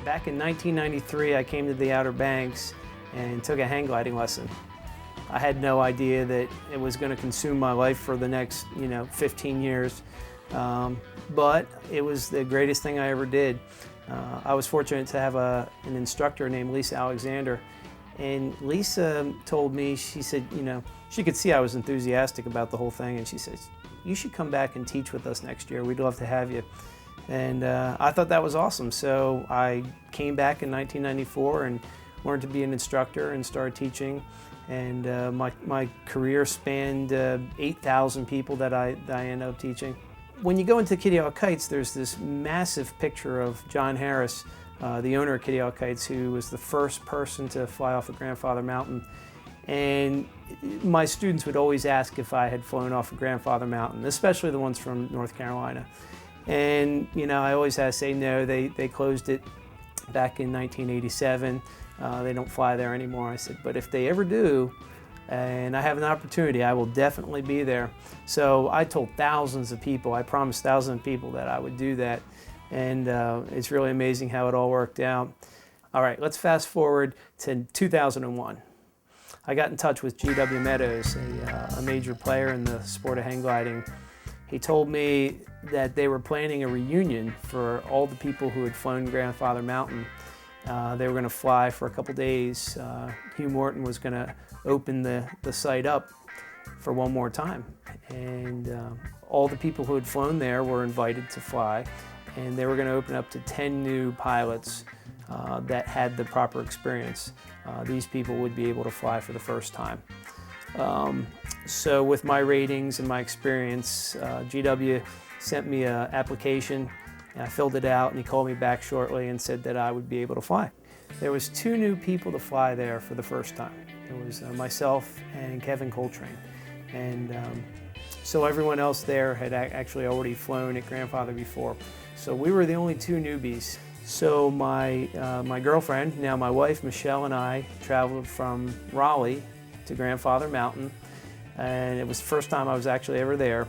Back in 1993, I came to the Outer Banks and took a hang gliding lesson. I had no idea that it was going to consume my life for the next, 15 years. But it was the greatest thing I ever did. I was fortunate to have an instructor named Lisa Alexander. And Lisa told me, she said, she could see I was enthusiastic about the whole thing. And she said, you should come back and teach with us next year. We'd love to have you. And I thought that was awesome. So I came back in 1994 and learned to be an instructor and started teaching. And my career spanned 8,000 people that I ended up teaching. When you go into Kitty Hawk Kites, there's this massive picture of John Harris, the owner of Kitty Hawk Kites, who was the first person to fly off of Grandfather Mountain. And my students would always ask if I had flown off of Grandfather Mountain, especially the ones from North Carolina. And I always had to say no. They closed it back in 1987. They don't fly there anymore. I said, but if they ever do, and I have an opportunity, I will definitely be there. So I told thousands of people, I promised thousands of people that I would do that. And it's really amazing how it all worked out. All right, let's fast forward to 2001. I got in touch with G.W. Meadows, a major player in the sport of hang gliding. He told me that they were planning a reunion for all the people who had flown Grandfather Mountain. They were going to fly for a couple days. Hugh Morton was going to open the site up for one more time. And all the people who had flown there were invited to fly. And they were going to open up to 10 new pilots that had the proper experience. These people would be able to fly for the first time. So with my ratings and my experience, GW sent me an application, and I filled it out, and he called me back shortly and said that I would be able to fly. There was 2 new people to fly there for the first time. It was myself and Kevin Coltrane. And so everyone else there had actually already flown at Grandfather before. So we were the only 2 newbies. So my girlfriend, now my wife, Michelle, and I traveled from Raleigh to Grandfather Mountain. And it was the first time I was actually ever there.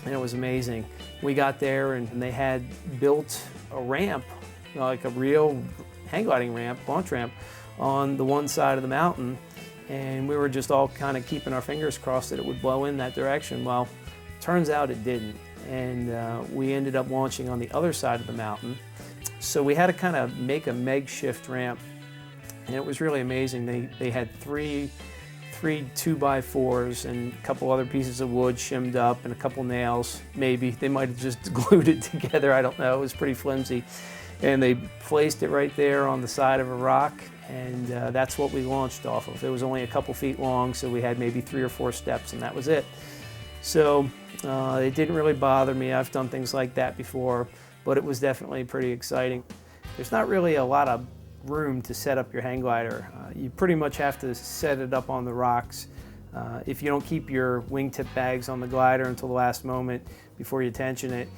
And it was amazing. We got there and they had built a ramp, like a real hang gliding ramp, launch ramp, on the one side of the mountain. And we were just all kind of keeping our fingers crossed that it would blow in that direction. Well, turns out it didn't. And we ended up launching on the other side of the mountain. So we had to kind of make a makeshift ramp. And it was really amazing. They had three 2x4s and a couple other pieces of wood shimmed up and a couple nails, maybe. They might have just glued it together, I don't know. It was pretty flimsy. And they placed it right there on the side of a rock, and that's what we launched off of. It was only a couple feet long, so we had maybe 3 or 4 steps, and that was it. So it didn't really bother me. I've done things like that before, but it was definitely pretty exciting. There's not really a lot of room to set up your hang glider. You pretty much have to set it up on the rocks. If you don't keep your wingtip bags on the glider until the last moment before you tension it,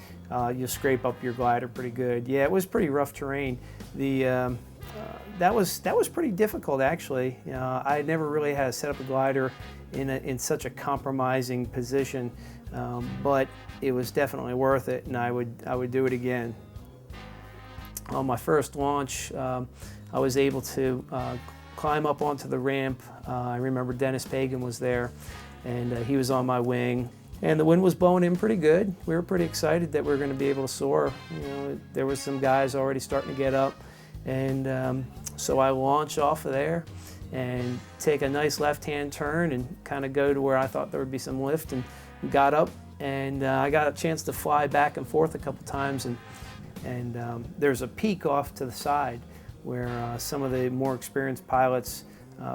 you'll scrape up your glider pretty good. Yeah, it was pretty rough terrain. That was pretty difficult, actually. I had never really had to set up a glider in such a compromising position, but it was definitely worth it, and I would do it again. On my first launch, I was able to climb up onto the ramp. I remember Dennis Pagan was there, and he was on my wing. And the wind was blowing in pretty good. We were pretty excited that we were going to be able to soar. There was some guys already starting to get up. And so I launched off of there and take a nice left-hand turn and kind of go to where I thought there would be some lift, and got up. And I got a chance to fly back and forth a couple times. And there's a peak off to the side where some of the more experienced pilots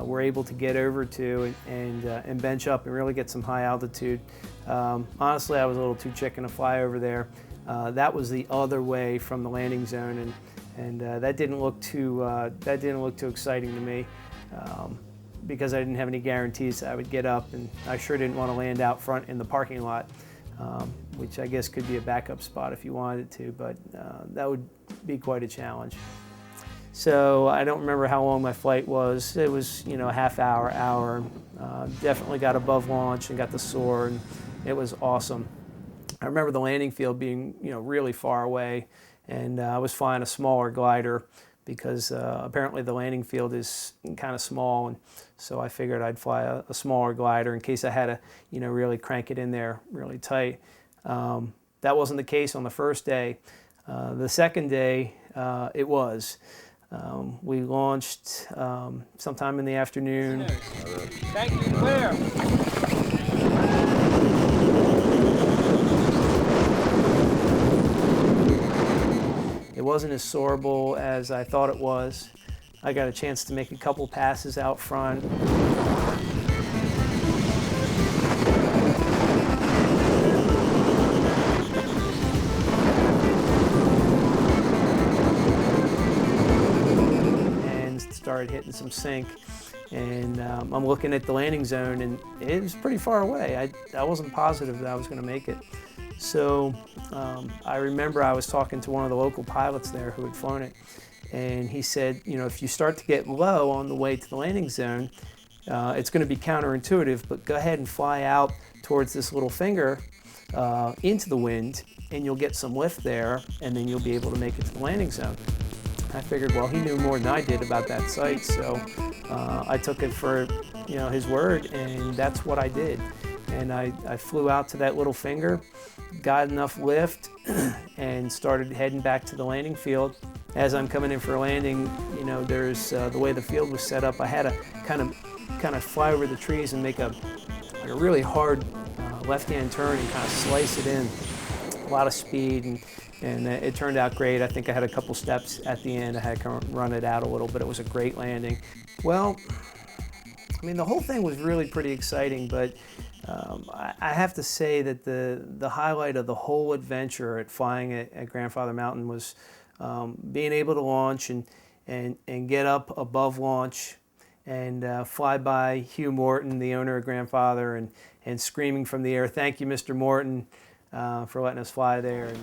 were able to get over to and bench up and really get some high altitude. Honestly, I was a little too chicken to fly over there. That was the other way from the landing zone, and that didn't look too exciting to me because I didn't have any guarantees that I would get up, and I sure didn't want to land out front in the parking lot. Which I guess could be a backup spot if you wanted to, but that would be quite a challenge. So I don't remember how long my flight was. It was, a half hour. Definitely got above launch and got the soar, and it was awesome. I remember the landing field being, really far away, and I was flying a smaller glider, because apparently the landing field is kind of small, and so I figured I'd fly a smaller glider in case I had to, really crank it in there really tight. That wasn't the case on the first day. The second day, it was. We launched sometime in the afternoon. Thank you, clear. It wasn't as soarable as I thought it was. I got a chance to make a couple passes out front. And started hitting some sink. And I'm looking at the landing zone, and it was pretty far away. I wasn't positive that I was going to make it. So I remember I was talking to one of the local pilots there who had flown it, and he said, if you start to get low on the way to the landing zone, it's going to be counterintuitive, but go ahead and fly out towards this little finger into the wind, and you'll get some lift there, and then you'll be able to make it to the landing zone. I figured, well, he knew more than I did about that site, so I took it for his word, and that's what I did. And I flew out to that little finger, got enough lift, and started heading back to the landing field. As I'm coming in for a landing, there's the way the field was set up. I had to kind of fly over the trees and make a really hard left-hand turn and kind of slice it in. A lot of speed, and it turned out great. I think I had a couple steps at the end. I had to run it out a little, but it was a great landing. Well, the whole thing was really pretty exciting, but I have to say that the highlight of the whole adventure at flying at Grandfather Mountain was being able to launch and get up above launch and fly by Hugh Morton, the owner of Grandfather, and screaming from the air, "Thank you, Mr. Morton, for letting us fly there." And,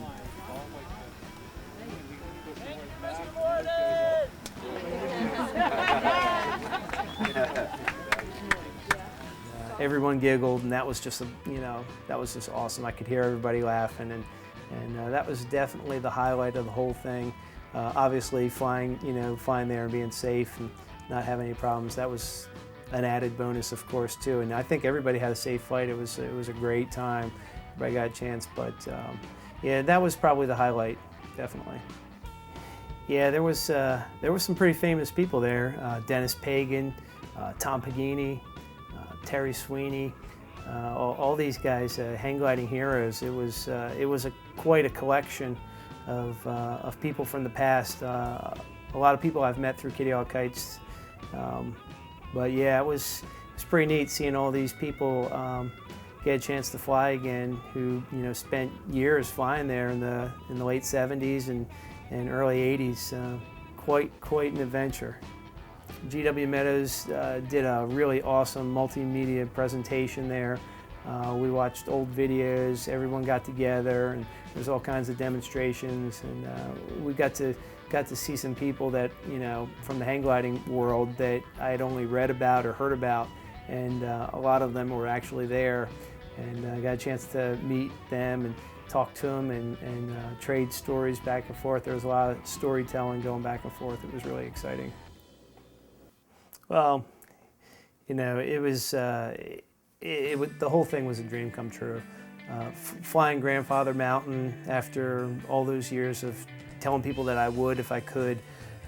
everyone giggled, and that was just awesome. I could hear everybody laughing, and that was definitely the highlight of the whole thing. Obviously, flying there and being safe and not having any problems, that was an added bonus, of course, too. And I think everybody had a safe flight. It was a great time. Everybody got a chance, but yeah, that was probably the highlight, definitely. Yeah, there was some pretty famous people there. Dennis Pagan, Tom Pagini, Terry Sweeney, all these guys, hang gliding heroes. It was quite a collection of people from the past. A lot of people I've met through Kitty Hawk Kites, but yeah, it was pretty neat seeing all these people get a chance to fly again, who spent years flying there in the late '70s and early '80s. Quite an adventure. GW Meadows did a really awesome multimedia presentation there. We watched old videos, everyone got together, and there's all kinds of demonstrations, and we got to see some people that, from the hang gliding world that I had only read about or heard about, and a lot of them were actually there, and I got a chance to meet them and talk to them and trade stories back and forth. There was a lot of storytelling going back and forth. It was really exciting. Well, it was, the whole thing was a dream come true. Flying Grandfather Mountain after all those years of telling people that I would if I could,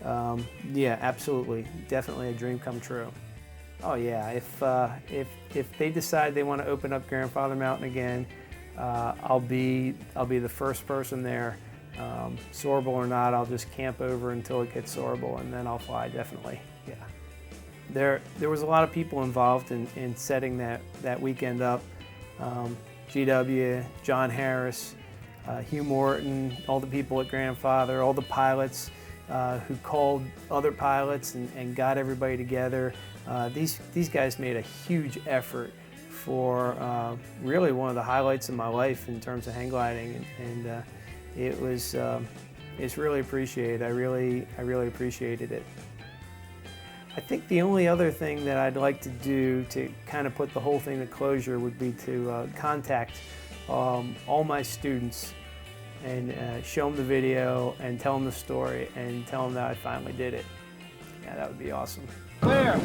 yeah, absolutely, definitely a dream come true. Oh yeah, if they decide they want to open up Grandfather Mountain again, I'll be the first person there. Soarable or not, I'll just camp over until it gets soarable, and then I'll fly, definitely, yeah. There was a lot of people involved in setting that weekend up. GW, John Harris, Hugh Morton, all the people at Grandfather, all the pilots who called other pilots and got everybody together. These guys made a huge effort for really one of the highlights of my life in terms of hang gliding, and it's really appreciated. I really appreciated it. I think the only other thing that I'd like to do to kind of put the whole thing to closure would be to contact all my students and show them the video and tell them the story and tell them that I finally did it. Yeah, that would be awesome. Clear.